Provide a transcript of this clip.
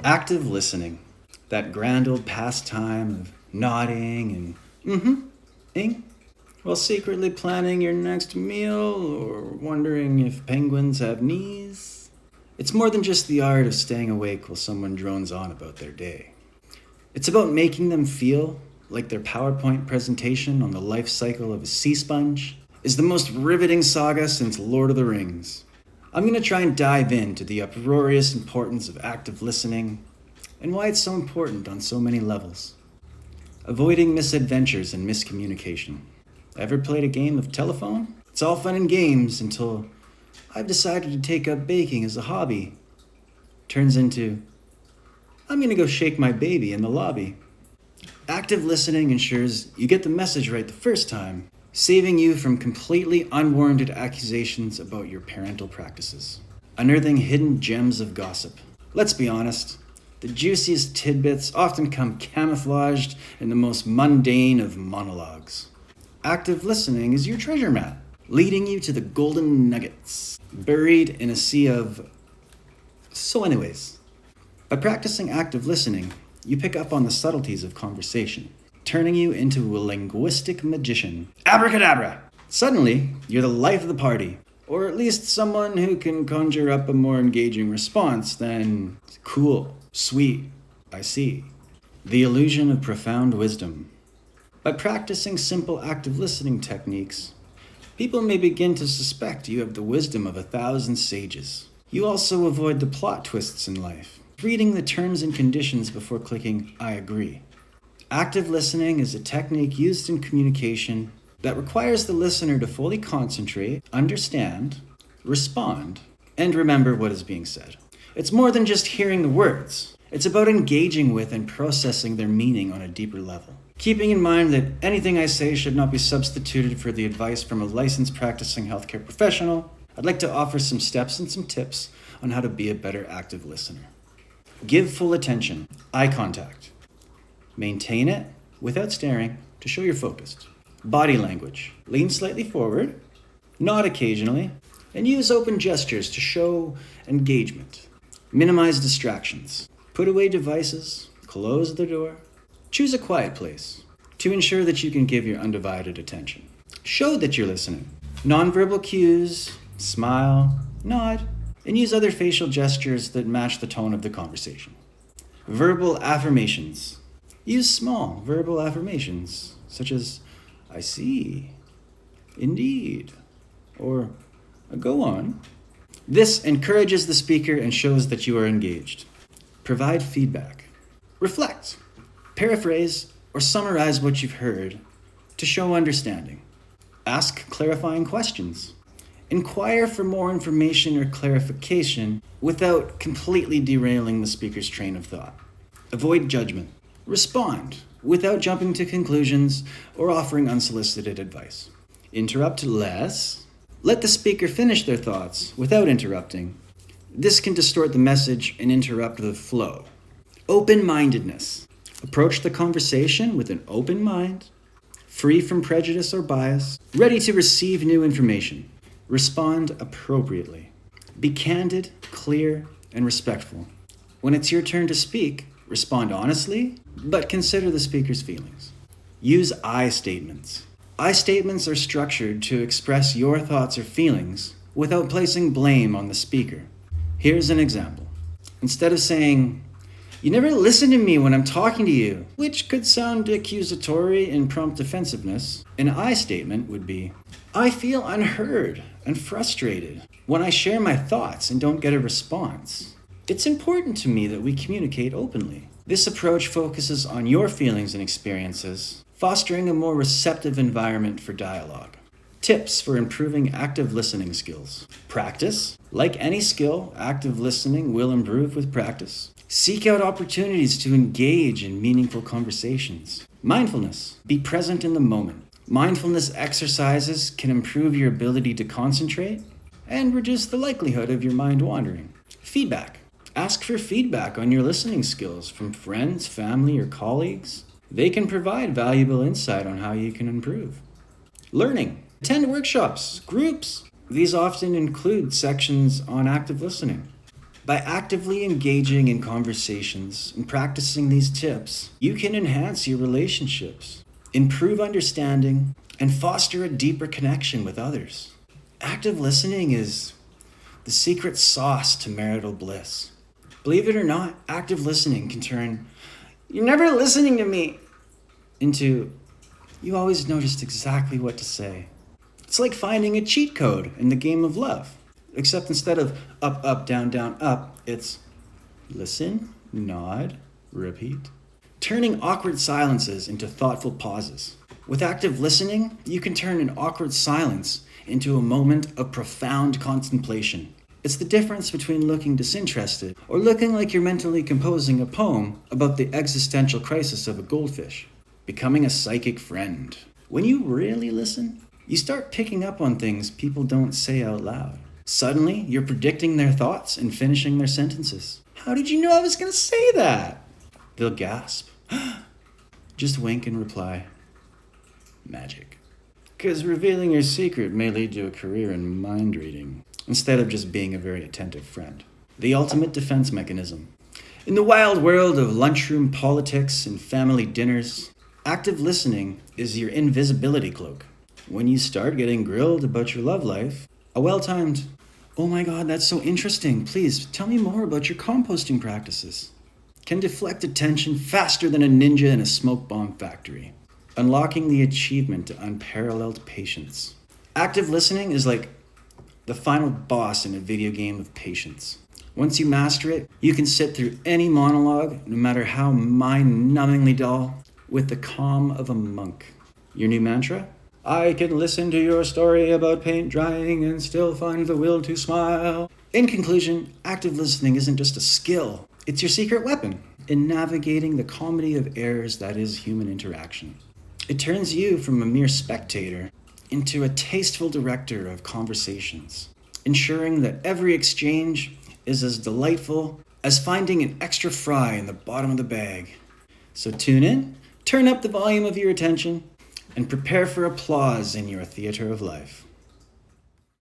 Active listening, that grand old pastime of nodding and ing while secretly planning your next meal or wondering if penguins have knees. It's more than just the art of staying awake while someone drones on about their day. It's about making them feel like their PowerPoint presentation on the life cycle of a sea sponge is the most riveting saga since Lord of the Rings. I'm going to try and dive into the uproarious importance of active listening and why it's so important on so many levels. Avoiding misadventures and miscommunication. Ever played a game of telephone? It's all fun and games until I've decided to take up baking as a hobby. Turns into, I'm going to go shake my baby in the lobby. Active listening ensures you get the message right the first time, saving you from completely unwarranted accusations about your parental practices. Unearthing hidden gems of gossip. Let's be honest, the juiciest tidbits often come camouflaged in the most mundane of monologues. Active listening is your treasure map, leading you to the golden nuggets, buried in a sea of... So anyways, by practicing active listening, you pick up on the subtleties of conversation, turning you into a linguistic magician. Abracadabra! Suddenly, you're the life of the party, or at least someone who can conjure up a more engaging response than cool, sweet, I see. The illusion of profound wisdom. By practicing simple active listening techniques, people may begin to suspect you have the wisdom of 1,000 sages. You also avoid the plot twists in life, reading the terms and conditions before clicking I agree. Active listening is a technique used in communication that requires the listener to fully concentrate, understand, respond, and remember what is being said. It's more than just hearing the words. It's about engaging with and processing their meaning on a deeper level. Keeping in mind that anything I say should not be substituted for the advice from a licensed practicing healthcare professional, I'd like to offer some steps and some tips on how to be a better active listener. Give full attention, eye contact. Maintain it without staring to show you're focused. Body language, lean slightly forward, nod occasionally, and use open gestures to show engagement. Minimize distractions. Put away devices, close the door, choose a quiet place to ensure that you can give your undivided attention. Show that you're listening. Nonverbal cues, smile, nod, and use other facial gestures that match the tone of the conversation. Verbal affirmations. Use small verbal affirmations such as, I see, indeed, or go on. This encourages the speaker and shows that you are engaged. Provide feedback. Reflect. Paraphrase or summarize what you've heard to show understanding. Ask clarifying questions. Inquire for more information or clarification without completely derailing the speaker's train of thought. Avoid judgment. Respond without jumping to conclusions or offering unsolicited advice. Interrupt less. Let the speaker finish their thoughts without interrupting. This can distort the message and interrupt the flow. Open-mindedness. Approach the conversation with an open mind, free from prejudice or bias, ready to receive new information. Respond appropriately. Be candid, clear, and respectful. When it's your turn to speak, respond honestly, but consider the speaker's feelings. Use I statements. I statements are structured to express your thoughts or feelings without placing blame on the speaker. Here's an example. Instead of saying, "You never listen to me when I'm talking to you," which could sound accusatory and prompt defensiveness, an I statement would be, "I feel unheard and frustrated when I share my thoughts and don't get a response. It's important to me that we communicate openly." This approach focuses on your feelings and experiences, fostering a more receptive environment for dialogue. Tips for improving active listening skills. Practice. Like any skill, active listening will improve with practice. Seek out opportunities to engage in meaningful conversations. Mindfulness. Be present in the moment. Mindfulness exercises can improve your ability to concentrate and reduce the likelihood of your mind wandering. Feedback. Ask for feedback on your listening skills from friends, family, or colleagues. They can provide valuable insight on how you can improve. Learning. Attend workshops, groups. These often include sections on active listening. By actively engaging in conversations and practicing these tips, you can enhance your relationships, improve understanding, and foster a deeper connection with others. Active listening is the secret sauce to marital bliss. Believe it or not, active listening can turn, "You're never listening to me," into, "You always noticed exactly what to say." It's like finding a cheat code in the game of love. Except instead of up, up, down, up, it's listen, nod, repeat. Turning awkward silences into thoughtful pauses. With active listening, you can turn an awkward silence into a moment of profound contemplation. It's the difference between looking disinterested or looking like you're mentally composing a poem about the existential crisis of a goldfish. Becoming a psychic friend. When you really listen, you start picking up on things people don't say out loud. Suddenly, you're predicting their thoughts and finishing their sentences. "How did you know I was going to say that?" They'll gasp. Just wink and reply, "Magic." Because revealing your secret may lead to a career in mind reading, instead of just being a very attentive friend. The ultimate defense mechanism. In the wild world of lunchroom politics and family dinners, active listening is your invisibility cloak. When you start getting grilled about your love life, a well-timed, "Oh my God, that's so interesting. Please tell me more about your composting practices," can deflect attention faster than a ninja in a smoke bomb factory, unlocking the achievement to unparalleled patience. Active listening is like the final boss in a video game of patience. Once you master it, you can sit through any monologue, no matter how mind-numbingly dull, with the calm of a monk. Your new mantra? "I can listen to your story about paint drying and still find the will to smile." In conclusion, active listening isn't just a skill, it's your secret weapon in navigating the comedy of errors that is human interaction. It turns you from a mere spectator into a tasteful director of conversations, ensuring that every exchange is as delightful as finding an extra fry in the bottom of the bag. So tune in, turn up the volume of your attention, and prepare for applause in your theater of life.